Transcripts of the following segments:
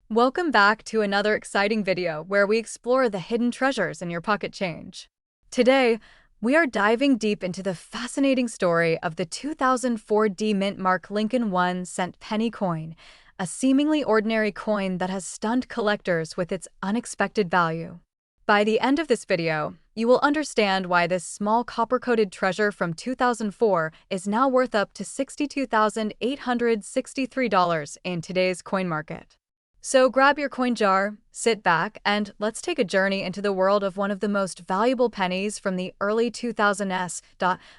Welcome back to another exciting video where we explore the hidden treasures in your pocket change. Today, we are diving deep into the fascinating story of the 2004 D Mint Mark Lincoln 1-cent penny coin, a seemingly ordinary coin that has stunned collectors with its unexpected value. By the end of this video, you will understand why this small copper-coated treasure from 2004 is now worth up to $62,863 in today's coin market. So grab your coin jar, sit back, and let's take a journey into the world of one of the most valuable pennies from the early 2000s.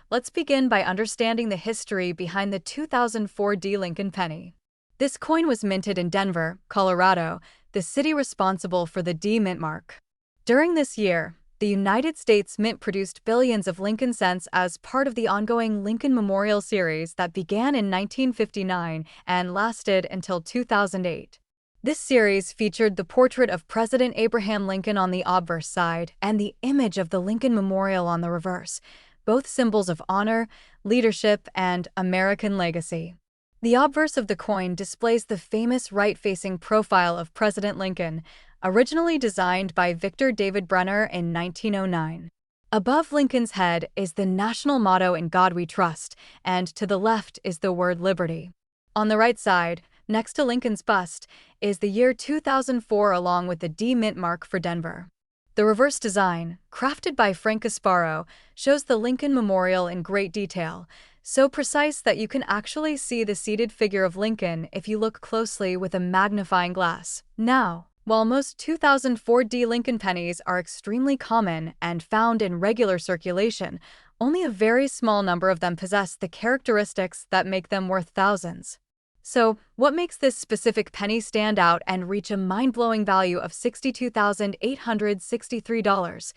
Let's begin by understanding the history behind the 2004 D Lincoln penny. This coin was minted in Denver, Colorado, the city responsible for the D Mint mark. During this year, the United States Mint produced billions of Lincoln cents as part of the ongoing Lincoln Memorial series that began in 1959 and lasted until 2008. This series featured the portrait of President Abraham Lincoln on the obverse side and the image of the Lincoln Memorial on the reverse, both symbols of honor, leadership, and American legacy. The obverse of the coin displays the famous right-facing profile of President Lincoln, originally designed by Victor David Brenner in 1909. Above Lincoln's head is the national motto "In God We Trust," and to the left is the word liberty. On the right side, next to Lincoln's bust, is the year 2004 along with the D Mint mark for Denver. The reverse design, crafted by Frank Gasparo, shows the Lincoln Memorial in great detail, so precise that you can actually see the seated figure of Lincoln if you look closely with a magnifying glass. Now, while most 2004 D Lincoln pennies are extremely common and found in regular circulation, only a very small number of them possess the characteristics that make them worth thousands. So, what makes this specific penny stand out and reach a mind-blowing value of $62,863?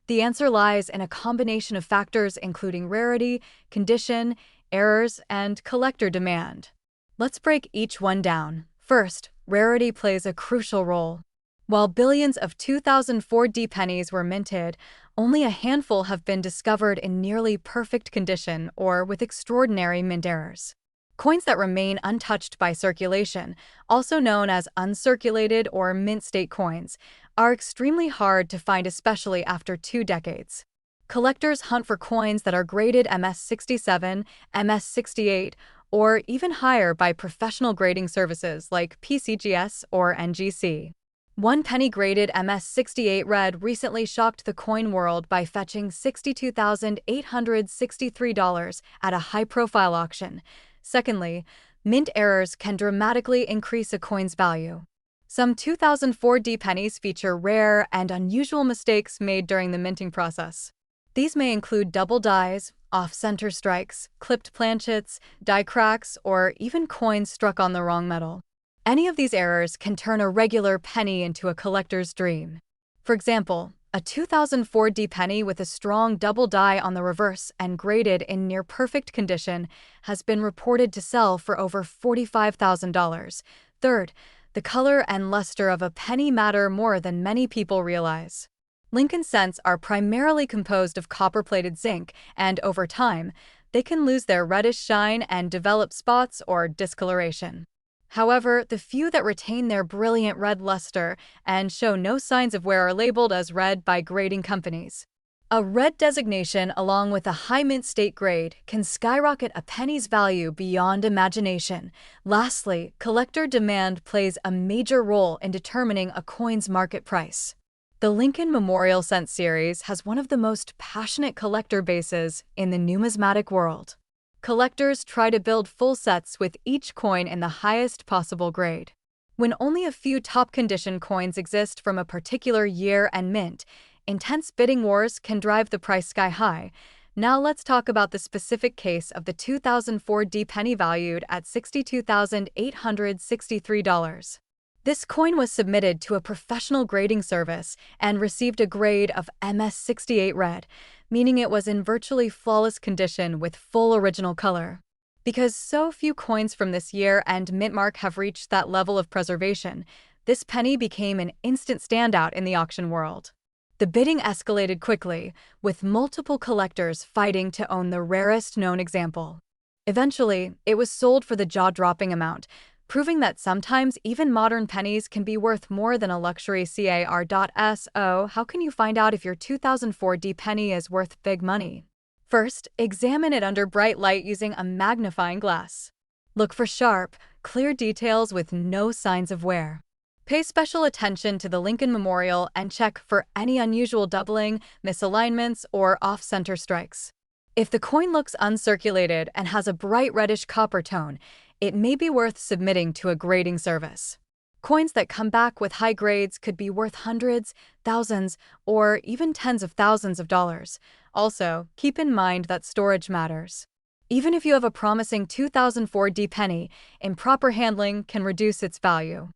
The answer lies in a combination of factors including rarity, condition, errors, and collector demand. Let's break each one down. First, rarity plays a crucial role. While billions of 2004 D pennies were minted, only a handful have been discovered in nearly perfect condition or with extraordinary mint errors. Coins that remain untouched by circulation, also known as uncirculated or mint state coins, are extremely hard to find, especially after 2 decades. Collectors hunt for coins that are graded MS67, MS68, or even higher by professional grading services like PCGS or NGC. One penny graded MS68 red recently shocked the coin world by fetching $62,863 at a high-profile auction. Secondly, mint errors can dramatically increase a coin's value. Some 2004 D pennies feature rare and unusual mistakes made during the minting process. These may include double dies, off-center strikes, clipped planchets, die cracks, or even coins struck on the wrong metal. Any of these errors can turn a regular penny into a collector's dream. For example, a 2004 D penny with a strong double die on the reverse and graded in near-perfect condition has been reported to sell for over $45,000. Third, the color and luster of a penny matter more than many people realize. Lincoln cents are primarily composed of copper-plated zinc, and over time, they can lose their reddish shine and develop spots or discoloration. However, the few that retain their brilliant red luster and show no signs of wear are labeled as red by grading companies. A red designation along with a high mint state grade can skyrocket a penny's value beyond imagination. Lastly, collector demand plays a major role in determining a coin's market price. The Lincoln Memorial Cent series has one of the most passionate collector bases in the numismatic world. Collectors try to build full sets with each coin in the highest possible grade. When only a few top-condition coins exist from a particular year and mint, intense bidding wars can drive the price sky high. Now let's talk about the specific case of the 2004 D penny valued at $62,863. This coin was submitted to a professional grading service and received a grade of MS68 red, meaning it was in virtually flawless condition with full original color. Because so few coins from this year and mint mark have reached that level of preservation, this penny became an instant standout in the auction world. The bidding escalated quickly, with multiple collectors fighting to own the rarest known example. Eventually, it was sold for the jaw-dropping amount, proving that sometimes even modern pennies can be worth more than a luxury car. How can you find out if your 2004 penny is worth big money? First, examine it under bright light using a magnifying glass. Look for sharp, clear details with no signs of wear. Pay special attention to the Lincoln Memorial and check for any unusual doubling, misalignments, or off-center strikes. If the coin looks uncirculated and has a bright reddish copper tone, it may be worth submitting to a grading service. Coins that come back with high grades could be worth hundreds, thousands, or even tens of thousands of dollars. Also, keep in mind that storage matters. Even if you have a promising 2004 penny, improper handling can reduce its value.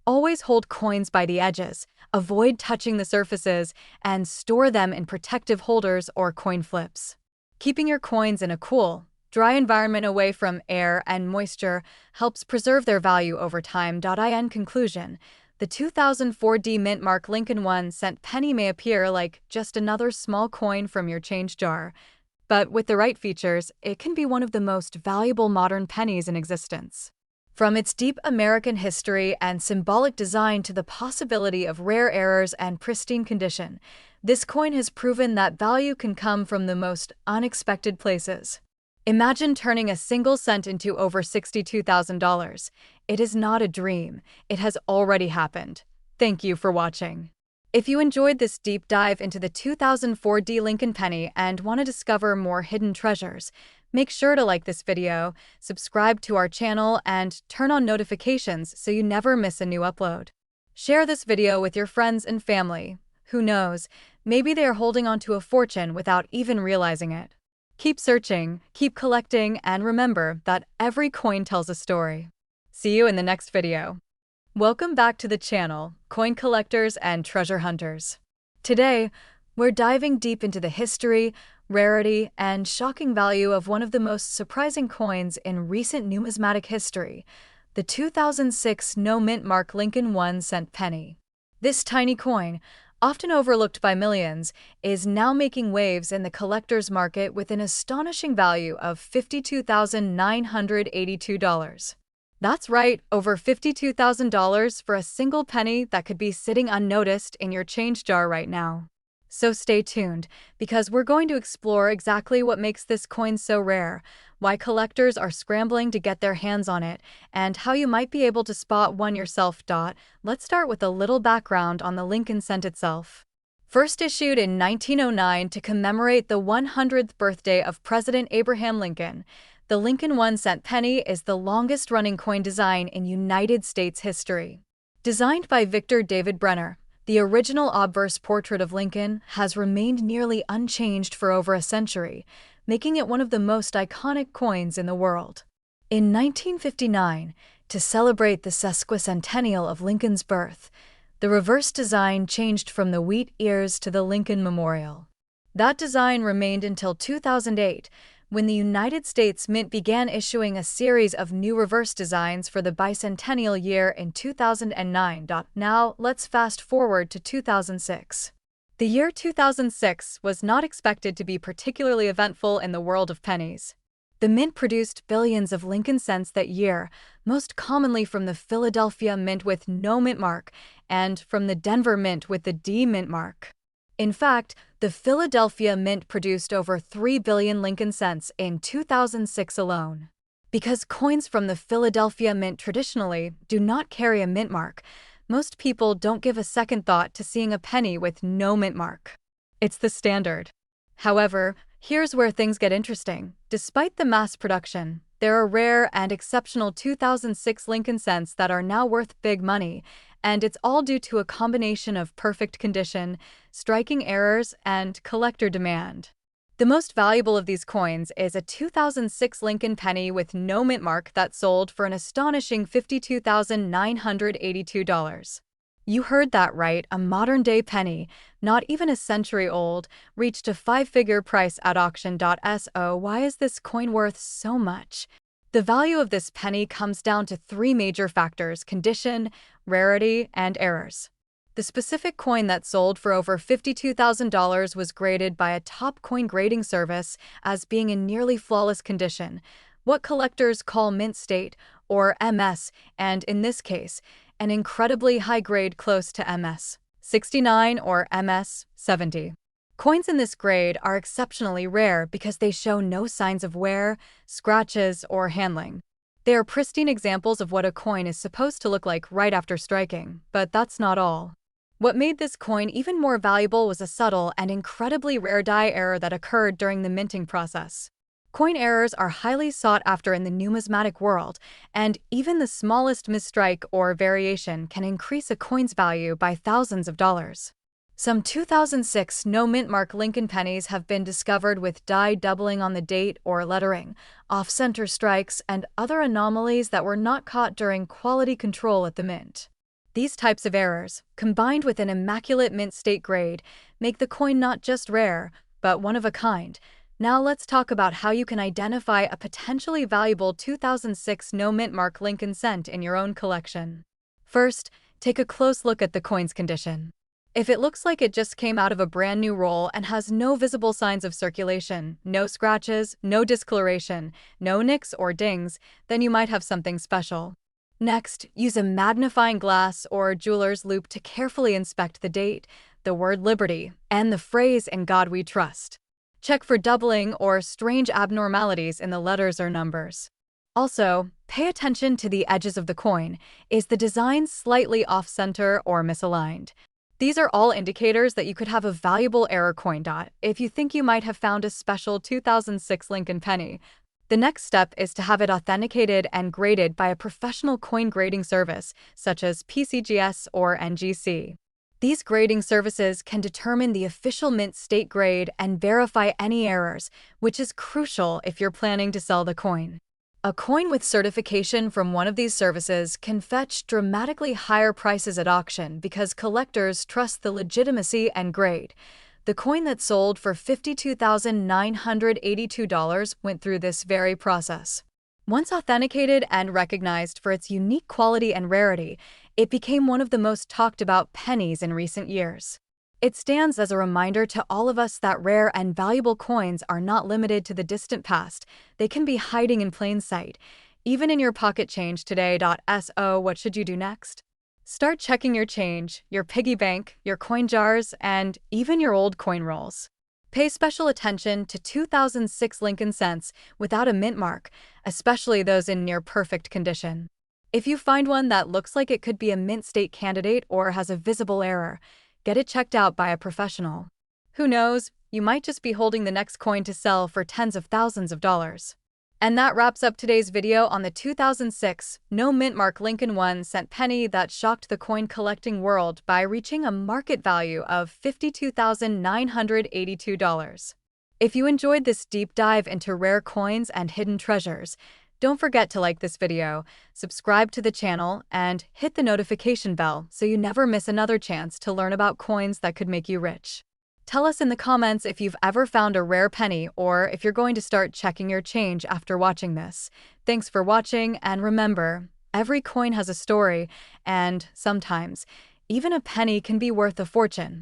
Always hold coins by the edges, avoid touching the surfaces, and store them in protective holders or coin flips. Keeping your coins in a cool, dry environment away from air and moisture helps preserve their value over time. In conclusion, the 2004 mint mark Lincoln 1-cent penny may appear like just another small coin from your change jar, but with the right features, it can be one of the most valuable modern pennies in existence. From its deep American history and symbolic design to the possibility of rare errors and pristine condition, this coin has proven that value can come from the most unexpected places. Imagine turning a single cent into over $62,000. It is not a dream. It has already happened. Thank you for watching. If you enjoyed this deep dive into the 2004 Lincoln penny and want to discover more hidden treasures, make sure to like this video, subscribe to our channel, and turn on notifications so you never miss a new upload. Share this video with your friends and family. Who knows, maybe they are holding onto a fortune without even realizing it. Keep searching, keep collecting, and remember that every coin tells a story. See you in the next video. Welcome back to the channel, coin collectors and treasure hunters. Today, we're diving deep into the history, rarity, and shocking value of one of the most surprising coins in recent numismatic history, the 2006 no-mint mark Lincoln 1-cent penny. This tiny coin, often overlooked by millions, is now making waves in the collector's market with an astonishing value of $52,982. That's right, over $52,000 for a single penny that could be sitting unnoticed in your change jar right now. So stay tuned, because we're going to explore exactly what makes this coin so rare, why collectors are scrambling to get their hands on it, and how you might be able to spot one yourself. Let's start with a little background on the Lincoln cent itself. First issued in 1909 to commemorate the 100th birthday of President Abraham Lincoln, the Lincoln 1-cent penny is the longest-running coin design in United States history. Designed by Victor David Brenner, the original obverse portrait of Lincoln has remained nearly unchanged for over a century, making it one of the most iconic coins in the world. In 1959, to celebrate the sesquicentennial of Lincoln's birth, the reverse design changed from the wheat ears to the Lincoln Memorial. That design remained until 2008, when the United States Mint began issuing a series of new reverse designs for the bicentennial year in 2009. Now, let's fast forward to 2006. The year 2006 was not expected to be particularly eventful in the world of pennies. The Mint produced billions of Lincoln cents that year, most commonly from the Philadelphia Mint with no mint mark and from the Denver Mint with the D mint mark. In fact, the Philadelphia Mint produced over 3 billion Lincoln cents in 2006 alone. Because coins from the Philadelphia Mint traditionally do not carry a mint mark, most people don't give a second thought to seeing a penny with no mint mark. It's the standard. However, here's where things get interesting. Despite the mass production, there are rare and exceptional 2006 Lincoln cents that are now worth big money, and it's all due to a combination of perfect condition, striking errors, and collector demand. The most valuable of these coins is a 2006 Lincoln penny with no mint mark that sold for an astonishing $52,982. You heard that right, a modern-day penny, not even a century old, reached a five-figure price at auction. So why is this coin worth so much? The value of this penny comes down to three major factors: condition, rarity, and errors. The specific coin that sold for over $52,000 was graded by a top coin grading service as being in nearly flawless condition, what collectors call mint state, or MS, and in this case, an incredibly high grade close to MS 69 or MS 70. Coins in this grade are exceptionally rare because they show no signs of wear, scratches, or handling. They are pristine examples of what a coin is supposed to look like right after striking, but that's not all. What made this coin even more valuable was a subtle and incredibly rare die error that occurred during the minting process. Coin errors are highly sought after in the numismatic world, and even the smallest misstrike or variation can increase a coin's value by thousands of dollars. Some 2006 no-mint mark Lincoln pennies have been discovered with die doubling on the date or lettering, off-center strikes, and other anomalies that were not caught during quality control at the mint. These types of errors, combined with an immaculate mint state grade, make the coin not just rare, but one of a kind. Now let's talk about how you can identify a potentially valuable 2006 no-mint mark Lincoln cent in your own collection. First, take a close look at the coin's condition. If it looks like it just came out of a brand new roll and has no visible signs of circulation, no scratches, no discoloration, no nicks or dings, then you might have something special. Next, use a magnifying glass or jeweler's loupe to carefully inspect the date, the word Liberty, and the phrase "In God We Trust." Check for doubling or strange abnormalities in the letters or numbers. Also, pay attention to the edges of the coin. Is the design slightly off-center or misaligned? These are all indicators that you could have a valuable error coin. If you think you might have found a special 2006 Lincoln penny, the next step is to have it authenticated and graded by a professional coin grading service, such as PCGS or NGC. These grading services can determine the official mint state grade and verify any errors, which is crucial if you're planning to sell the coin. A coin with certification from one of these services can fetch dramatically higher prices at auction because collectors trust the legitimacy and grade. The coin that sold for $52,982 went through this very process. Once authenticated and recognized for its unique quality and rarity, it became one of the most talked about pennies in recent years. It stands as a reminder to all of us that rare and valuable coins are not limited to the distant past. They can be hiding in plain sight, even in your pocket change today. So what should you do next? Start checking your change, your piggy bank, your coin jars, and even your old coin rolls. Pay special attention to 2006 Lincoln cents without a mint mark, especially those in near-perfect condition. If you find one that looks like it could be a mint state candidate or has a visible error, get it checked out by a professional. Who knows, you might just be holding the next coin to sell for tens of thousands of dollars. And that wraps up today's video on the 2006 no mint mark Lincoln 1 cent penny that shocked the coin collecting world by reaching a market value of $52,982. If you enjoyed this deep dive into rare coins and hidden treasures, don't forget to like this video, subscribe to the channel, and hit the notification bell so you never miss another chance to learn about coins that could make you rich. Tell us in the comments if you've ever found a rare penny or if you're going to start checking your change after watching this. Thanks for watching, and remember, every coin has a story, and sometimes, even a penny can be worth a fortune.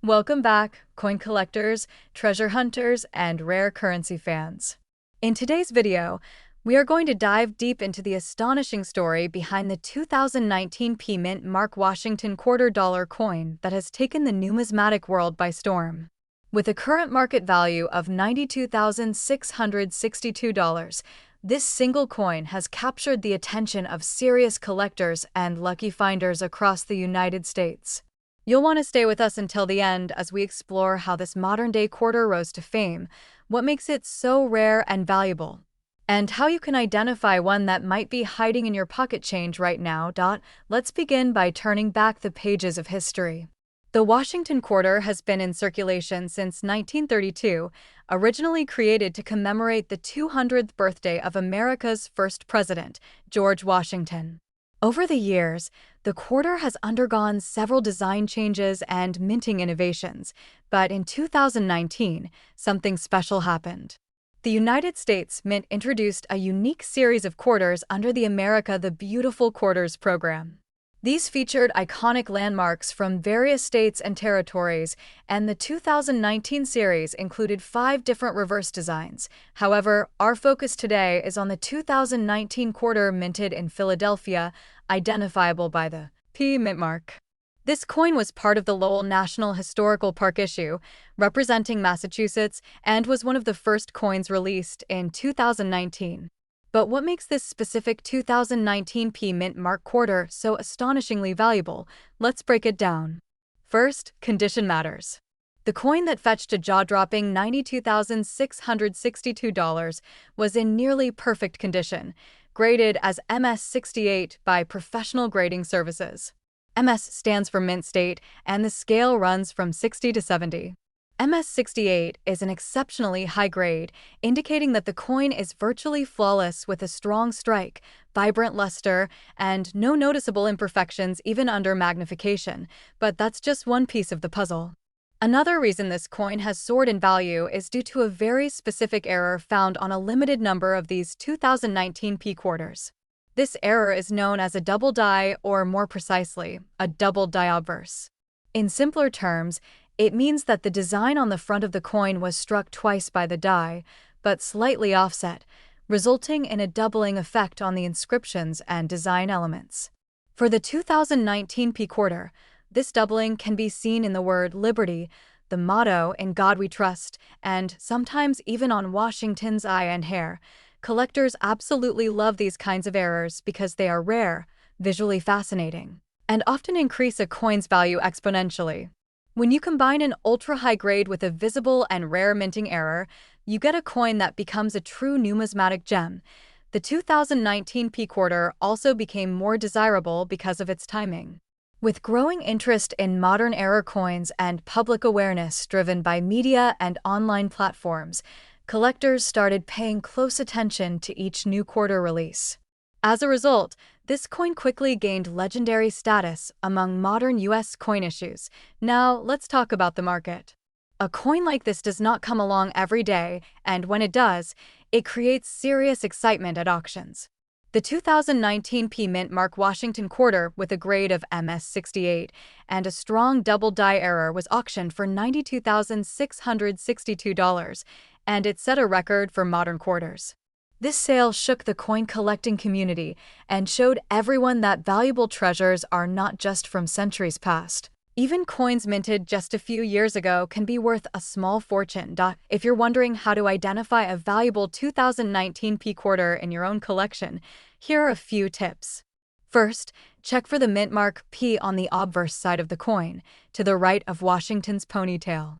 Welcome back, coin collectors, treasure hunters, and rare currency fans. In today's video, we are going to dive deep into the astonishing story behind the 2019 Mint Mark Washington $quarter coin that has taken the numismatic world by storm. With a current market value of $92,662, this single coin has captured the attention of serious collectors and lucky finders across the United States. You'll want to stay with us until the end as we explore how this modern-day quarter rose to fame, what makes it so rare and valuable, and how you can identify one that might be hiding in your pocket change right now. Let's begin by turning back the pages of history. The Washington quarter has been in circulation since 1932, originally created to commemorate the 200th birthday of America's first president, George Washington. Over the years, the quarter has undergone several design changes and minting innovations, but in 2019, something special happened. The United States Mint introduced a unique series of quarters under the America the Beautiful Quarters program. These featured iconic landmarks from various states and territories, and the 2019 series included 5 different reverse designs. However, our focus today is on the 2019 quarter minted in Philadelphia, identifiable by the P mint mark. This coin was part of the Lowell National Historical Park issue, representing Massachusetts, and was one of the first coins released in 2019. But what makes this specific 2019 P mint mark quarter so astonishingly valuable? Let's break it down. First, condition matters. The coin that fetched a jaw-dropping $92,662 was in nearly perfect condition, graded as MS68 by Professional Grading Services. MS stands for mint state, and the scale runs from 60 to 70. MS68 is an exceptionally high grade, indicating that the coin is virtually flawless with a strong strike, vibrant luster, and no noticeable imperfections even under magnification, but that's just one piece of the puzzle. Another reason this coin has soared in value is due to a very specific error found on a limited number of these 2019 P quarters. This error is known as a double die, or more precisely, a double die obverse. In simpler terms, it means that the design on the front of the coin was struck twice by the die, but slightly offset, resulting in a doubling effect on the inscriptions and design elements. For the 2019 P quarter, this doubling can be seen in the word Liberty, the motto "In God We Trust," and sometimes even on Washington's eye and hair. Collectors absolutely love these kinds of errors because they are rare, visually fascinating, and often increase a coin's value exponentially. When you combine an ultra-high grade with a visible and rare minting error, you get a coin that becomes a true numismatic gem. The 2019 P quarter also became more desirable because of its timing. With growing interest in modern era coins and public awareness driven by media and online platforms, collectors started paying close attention to each new quarter release. As a result, this coin quickly gained legendary status among modern U.S. coin issues. Now, let's talk about the market. A coin like this does not come along every day, and when it does, it creates serious excitement at auctions. The 2019 P mint mark Washington quarter with a grade of MS68 and a strong double die error was auctioned for $92,662, and it set a record for modern quarters. This sale shook the coin collecting community and showed everyone that valuable treasures are not just from centuries past. Even coins minted just a few years ago can be worth a small fortune. If you're wondering how to identify a valuable 2019 P quarter in your own collection, here are a few tips. First, check for the mint mark P on the obverse side of the coin, to the right of Washington's ponytail.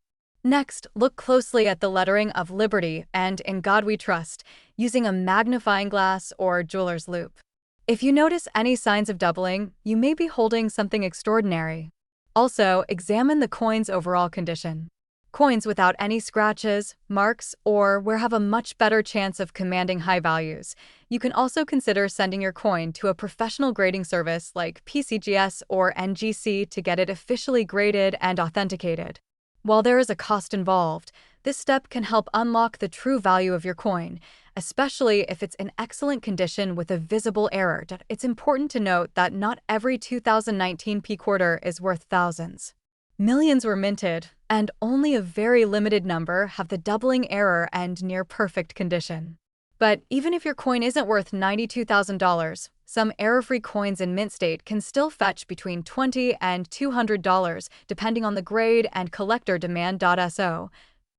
Next, look closely at the lettering of Liberty and In God We Trust, using a magnifying glass or jeweler's loupe. If you notice any signs of doubling, you may be holding something extraordinary. Also, examine the coin's overall condition. Coins without any scratches, marks, or wear have a much better chance of commanding high values. You can also consider sending your coin to a professional grading service like PCGS or NGC to get it officially graded and authenticated. While there is a cost involved, this step can help unlock the true value of your coin, especially if it's in excellent condition with a visible error. It's important to note that not every 2019 P quarter is worth thousands. Millions were minted, and only a very limited number have the doubling error and near-perfect condition. But even if your coin isn't worth $92,000, some error-free coins in mint state can still fetch between $20 and $200, depending on the grade and collector demand. So,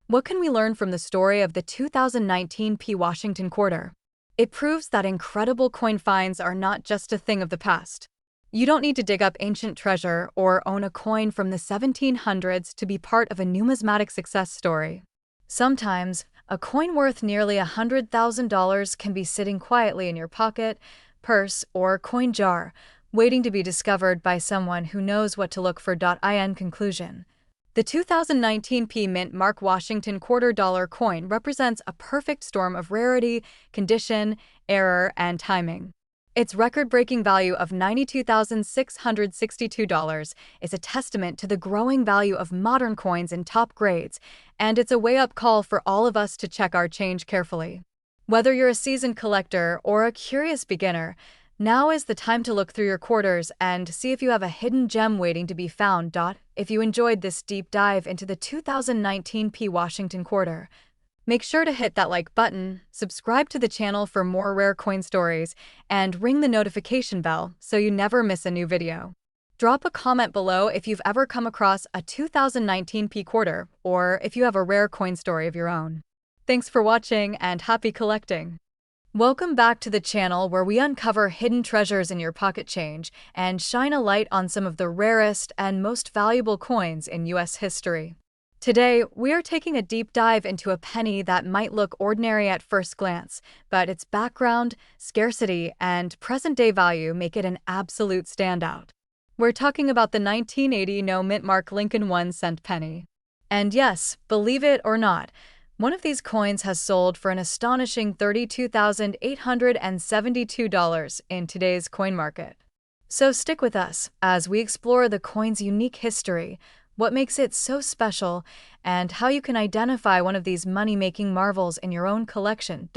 what can we learn from the story of the 2019 P Washington quarter? It proves that incredible coin finds are not just a thing of the past. You don't need to dig up ancient treasure or own a coin from the 1700s to be part of a numismatic success story. Sometimes, a coin worth nearly $100,000 can be sitting quietly in your pocket, purse, or coin jar, waiting to be discovered by someone who knows what to look for. In conclusion, the 2019 P mint mark Washington $quarter coin represents a perfect storm of rarity, condition, error, and timing. Its record-breaking value of $92,662 is a testament to the growing value of modern coins in top grades, and it's a wake-up call for all of us to check our change carefully. Whether you're a seasoned collector or a curious beginner, Now is the time to look through your quarters and see if you have a hidden gem waiting to be found. If you enjoyed this deep dive into the 2019 P. Washington quarter, make sure to hit that like button, subscribe to the channel for more rare coin stories, and ring the notification bell so you never miss a new video. Drop a comment below if you've ever come across a 2019 P quarter or if you have a rare coin story of your own. Thanks for watching and happy collecting! Welcome back to the channel where we uncover hidden treasures in your pocket change and shine a light on some of the rarest and most valuable coins in US history. Today, we are taking a deep dive into a penny that might look ordinary at first glance, but its background, scarcity, and present-day value make it an absolute standout. We're talking about the 1980 no-mint mark Lincoln 1-cent penny. And yes, believe it or not, one of these coins has sold for an astonishing $32,872 in today's coin market. So stick with us as we explore the coin's unique history, what makes it so special, and how you can identify one of these money-making marvels in your own collection.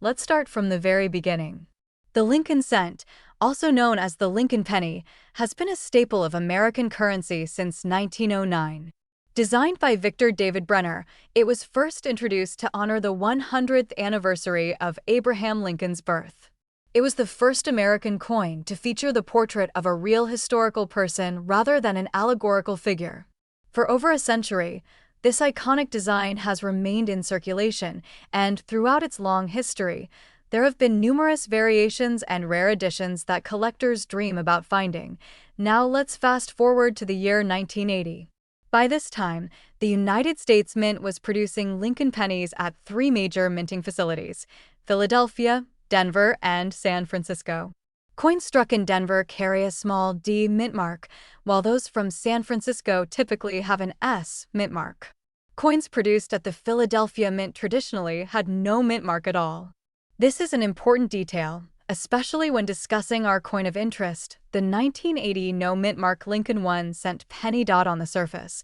Let's start from the very beginning. The Lincoln cent, also known as the Lincoln penny, has been a staple of American currency since 1909. Designed by Victor David Brenner, it was first introduced to honor the 100th anniversary of Abraham Lincoln's birth. It was the first American coin to feature the portrait of a real historical person rather than an allegorical figure. For over a century, this iconic design has remained in circulation, and throughout its long history, there have been numerous variations and rare editions that collectors dream about finding. Now let's fast forward to the year 1980. By this time, the United States Mint was producing Lincoln pennies at 3 major minting facilities: Philadelphia, Denver, and San Francisco. Coins struck in Denver carry a small D mint mark, while those from San Francisco typically have an S mint mark. Coins produced at the Philadelphia Mint traditionally had no mint mark at all. This is an important detail, especially when discussing our coin of interest, the 1980 no-mint mark Lincoln 1-cent penny. On the surface,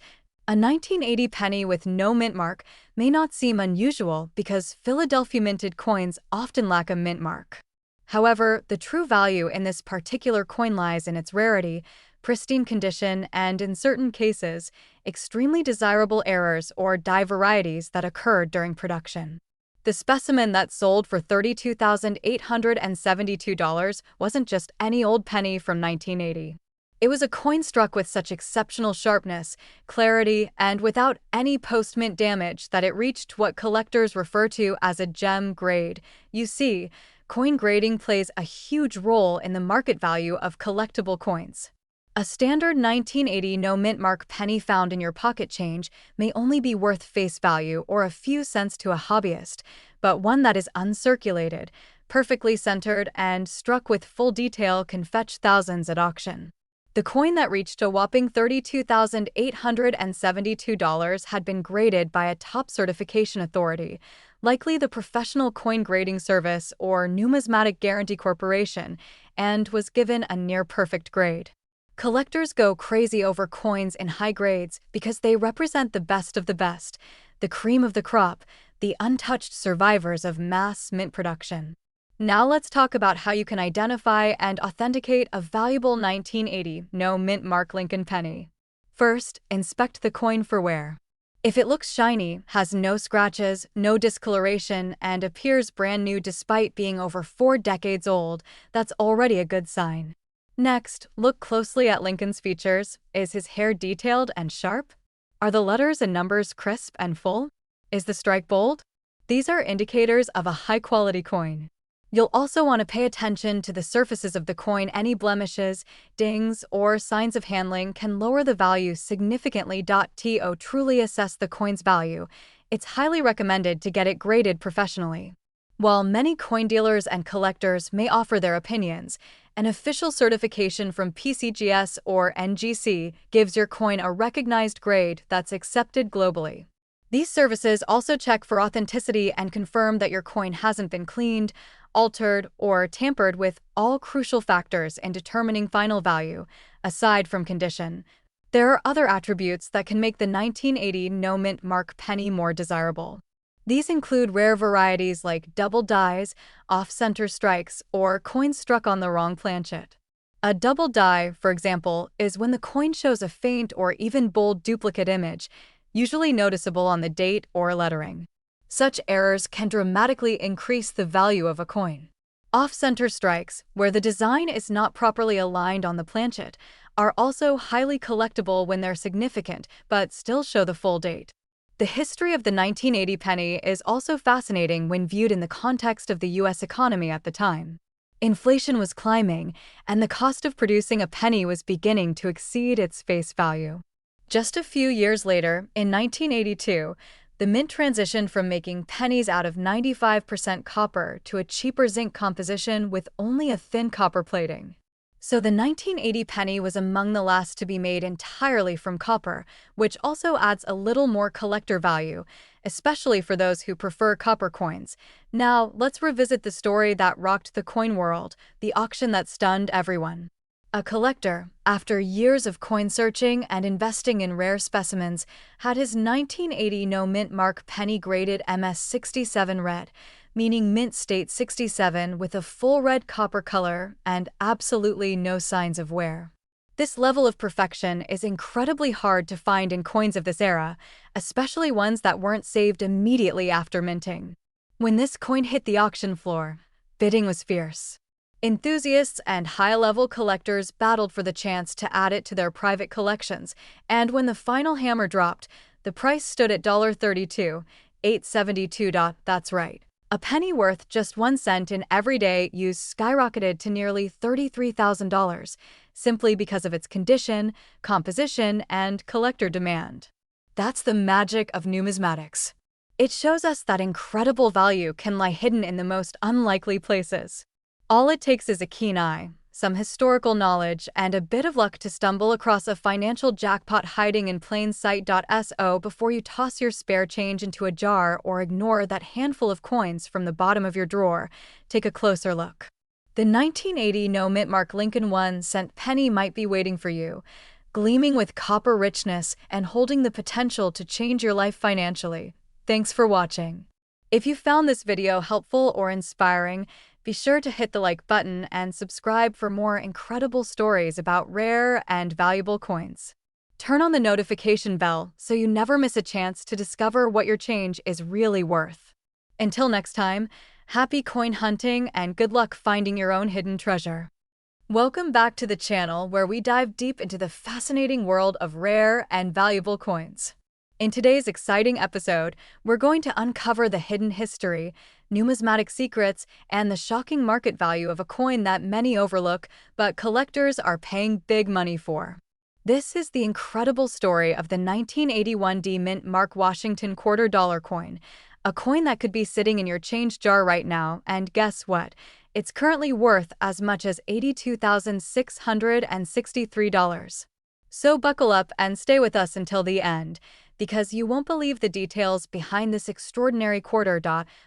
a 1980 penny with no mint mark may not seem unusual because Philadelphia minted coins often lack a mint mark. However, the true value in this particular coin lies in its rarity, pristine condition, and in certain cases, extremely desirable errors or die varieties that occurred during production. The specimen that sold for $32,872 wasn't just any old penny from 1980. It was a coin struck with such exceptional sharpness, clarity, and without any post-mint damage that it reached what collectors refer to as a gem grade. You see, coin grading plays a huge role in the market value of collectible coins. A standard 1980 no-mint mark penny found in your pocket change may only be worth face value or a few cents to a hobbyist, but one that is uncirculated, perfectly centered, and struck with full detail can fetch thousands at auction. The coin that reached a whopping $32,872 had been graded by a top certification authority, likely the Professional Coin Grading Service or Numismatic Guarantee Corporation, and was given a near-perfect grade. Collectors go crazy over coins in high grades because they represent the best of the best, the cream of the crop, the untouched survivors of mass mint production. Now let's talk about how you can identify and authenticate a valuable 1980 no-mint mark Lincoln penny. First, inspect the coin for wear. If it looks shiny, has no scratches, no discoloration, and appears brand new despite being over 4 decades old, that's already a good sign. Next, look closely at Lincoln's features. Is his hair detailed and sharp? Are the letters and numbers crisp and full? Is the strike bold? These are indicators of a high-quality coin. You'll also want to pay attention to the surfaces of the coin. Any blemishes, dings, or signs of handling can lower the value significantly. To truly assess the coin's value, it's highly recommended to get it graded professionally. While many coin dealers and collectors may offer their opinions, an official certification from PCGS or NGC gives your coin a recognized grade that's accepted globally. These services also check for authenticity and confirm that your coin hasn't been cleaned, altered, or tampered with, all crucial factors in determining final value. Aside from condition, there are other attributes that can make the 1980 no-mint mark penny more desirable. These include rare varieties like double dies, off-center strikes, or coins struck on the wrong planchet. A double die, for example, is when the coin shows a faint or even bold duplicate image, usually noticeable on the date or lettering. Such errors can dramatically increase the value of a coin. Off-center strikes, where the design is not properly aligned on the planchet, are also highly collectible when they're significant but still show the full date. The history of the 1980 penny is also fascinating when viewed in the context of the U.S. economy at the time. Inflation was climbing, and the cost of producing a penny was beginning to exceed its face value. Just a few years later, in 1982, the mint transitioned from making pennies out of 95% copper to a cheaper zinc composition with only a thin copper plating. So the 1980 penny was among the last to be made entirely from copper, which also adds a little more collector value, especially for those who prefer copper coins. Now, let's revisit the story that rocked the coin world, the auction that stunned everyone. A collector, after years of coin searching and investing in rare specimens, had his 1980 no-mint mark penny graded MS67 red, meaning mint state 67 with a full red copper color and absolutely no signs of wear. This level of perfection is incredibly hard to find in coins of this era, especially ones that weren't saved immediately after minting. When this coin hit the auction floor, bidding was fierce. Enthusiasts and high-level collectors battled for the chance to add it to their private collections, and when the final hammer dropped, the price stood at $32,872. That's right. A penny worth just 1 cent in everyday use skyrocketed to nearly $33,000, simply because of its condition, composition, and collector demand. That's the magic of numismatics. It shows us that incredible value can lie hidden in the most unlikely places. All it takes is a keen eye, some historical knowledge, and a bit of luck to stumble across a financial jackpot hiding in plain sight. So before you toss your spare change into a jar or ignore that handful of coins from the bottom of your drawer, take a closer look. The 1980 no-mint mark Lincoln 1-cent penny might be waiting for you, gleaming with copper richness and holding the potential to change your life financially. Thanks for watching. If you found this video helpful or inspiring, be sure to hit the like button and subscribe for more incredible stories about rare and valuable coins. Turn on the notification bell so you never miss a chance to discover what your change is really worth. Until next time, happy coin hunting and good luck finding your own hidden treasure. Welcome back to the channel where we dive deep into the fascinating world of rare and valuable coins. In today's exciting episode, we're going to uncover the hidden history, numismatic secrets, and the shocking market value of a coin that many overlook, but collectors are paying big money for. This is the incredible story of the 1981 D-Mint Mark Washington $quarter coin, a coin that could be sitting in your change jar right now, and guess what? It's currently worth as much as $82,663. So buckle up and stay with us until the end, because you won't believe the details behind this extraordinary quarter.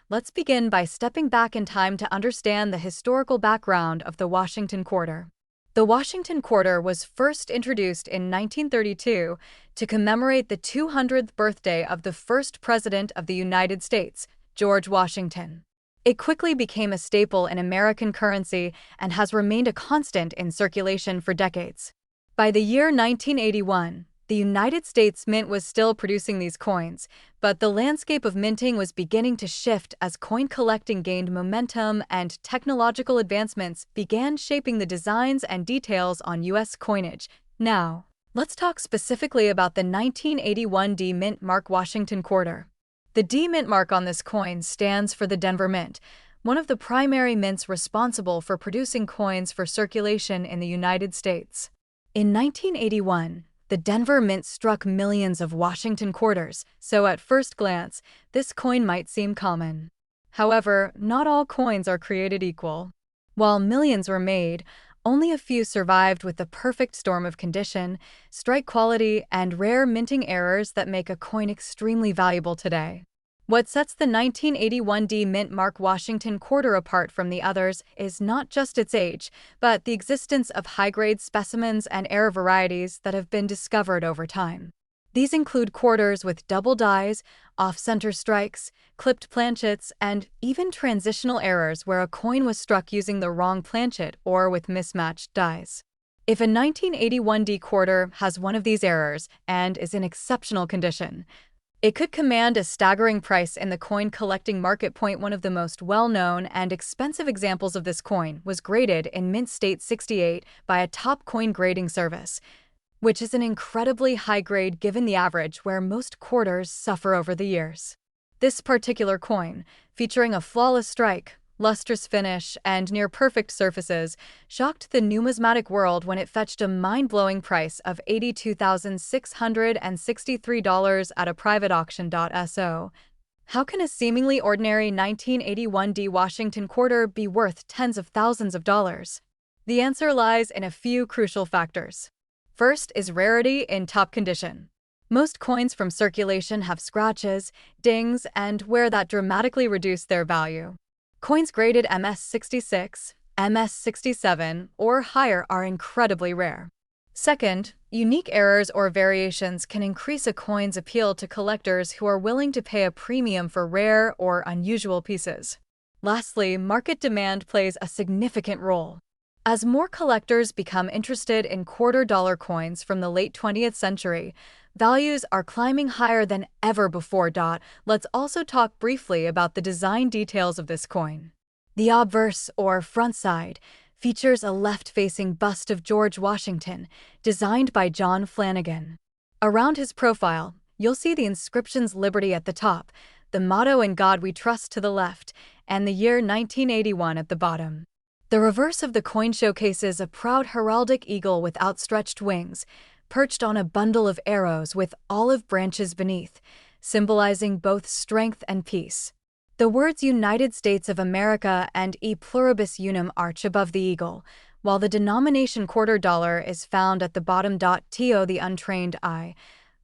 Let's begin by stepping back in time to understand the historical background of the Washington quarter. The Washington quarter was first introduced in 1932 to commemorate the 200th birthday of the first president of the United States, George Washington. It quickly became a staple in American currency and has remained a constant in circulation for decades. By the year 1981, the United States Mint was still producing these coins, but the landscape of minting was beginning to shift as coin collecting gained momentum and technological advancements began shaping the designs and details on U.S. coinage. Now, let's talk specifically about the 1981 D-Mint Mark Washington quarter. The D-Mint mark on this coin stands for the Denver Mint, one of the primary mints responsible for producing coins for circulation in the United States. In 1981, the Denver Mint struck millions of Washington quarters, so at first glance, this coin might seem common. However, not all coins are created equal. While millions were made, only a few survived with the perfect storm of condition, strike quality, and rare minting errors that make a coin extremely valuable today. What sets the 1981 D-Mint Mark Washington quarter apart from the others is not just its age, but the existence of high-grade specimens and rare varieties that have been discovered over time. These include quarters with double dies, off-center strikes, clipped planchets, and even transitional errors where a coin was struck using the wrong planchet or with mismatched dies. If a 1981D quarter has one of these errors and is in exceptional condition, it could command a staggering price in the coin collecting market. One of the most well-known and expensive examples of this coin was graded in mint state 68 by a top coin grading service, which is an incredibly high grade given the average where most quarters suffer over the years. This particular coin, featuring a flawless strike, lustrous finish, and near-perfect surfaces, shocked the numismatic world when it fetched a mind-blowing price of $82,663 at a private auction. So, how can a seemingly ordinary 1981D Washington quarter be worth tens of thousands of dollars? The answer lies in a few crucial factors. First is rarity in top condition. Most coins from circulation have scratches, dings, and wear that dramatically reduce their value. Coins graded MS66, MS67, or higher are incredibly rare. Second, unique errors or variations can increase a coin's appeal to collectors who are willing to pay a premium for rare or unusual pieces. Lastly, market demand plays a significant role. As more collectors become interested in quarter-dollar coins from the late 20th century, values are climbing higher than ever before. Let's also talk briefly about the design details of this coin. The obverse, or front side, features a left-facing bust of George Washington, designed by John Flanagan. Around his profile, you'll see the inscriptions Liberty at the top, the motto In God We Trust to the left, and the year 1981 at the bottom. The reverse of the coin showcases a proud heraldic eagle with outstretched wings, perched on a bundle of arrows with olive branches beneath, symbolizing both strength and peace. The words United States of America and E Pluribus Unum arch above the eagle, while the denomination quarter dollar is found at the bottom. To the untrained eye,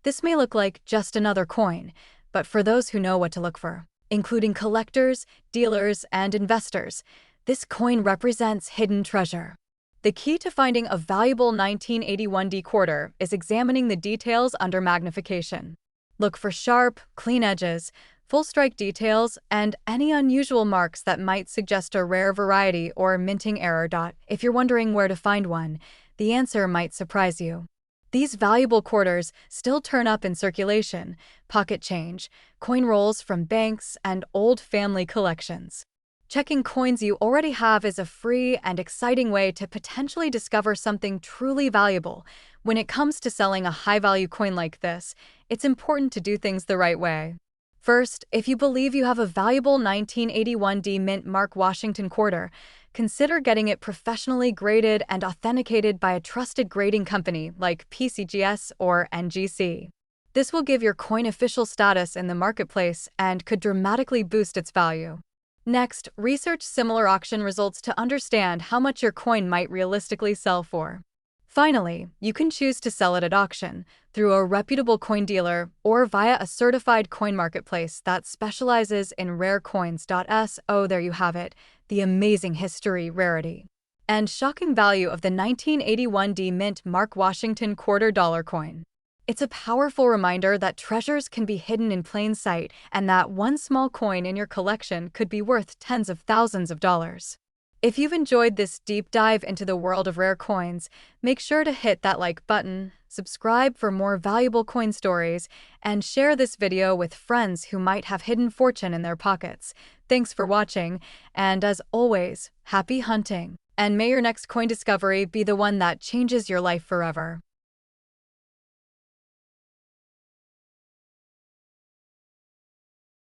this may look like just another coin, but for those who know what to look for, including collectors, dealers, and investors, this coin represents hidden treasure. The key to finding a valuable 1981D quarter is examining the details under magnification. Look for sharp, clean edges, full strike details, and any unusual marks that might suggest a rare variety or minting error. If you're wondering where to find one, the answer might surprise you. These valuable quarters still turn up in circulation, pocket change, coin rolls from banks, and old family collections. Checking coins you already have is a free and exciting way to potentially discover something truly valuable. When it comes to selling a high-value coin like this, it's important to do things the right way. First, if you believe you have a valuable 1981D Mint Mark Washington quarter, consider getting it professionally graded and authenticated by a trusted grading company like PCGS or NGC. This will give your coin official status in the marketplace and could dramatically boost its value. Next, research similar auction results to understand how much your coin might realistically sell for. Finally, you can choose to sell it at auction, through a reputable coin dealer, or via a certified coin marketplace that specializes in rare coins. So there you have it, the amazing history, rarity, and shocking value of the 1981D Mint Mark Washington quarter dollar coin. It's a powerful reminder that treasures can be hidden in plain sight and that one small coin in your collection could be worth tens of thousands of dollars. If you've enjoyed this deep dive into the world of rare coins, make sure to hit that like button, subscribe for more valuable coin stories, and share this video with friends who might have hidden fortune in their pockets. Thanks for watching, and as always, happy hunting! And may your next coin discovery be the one that changes your life forever.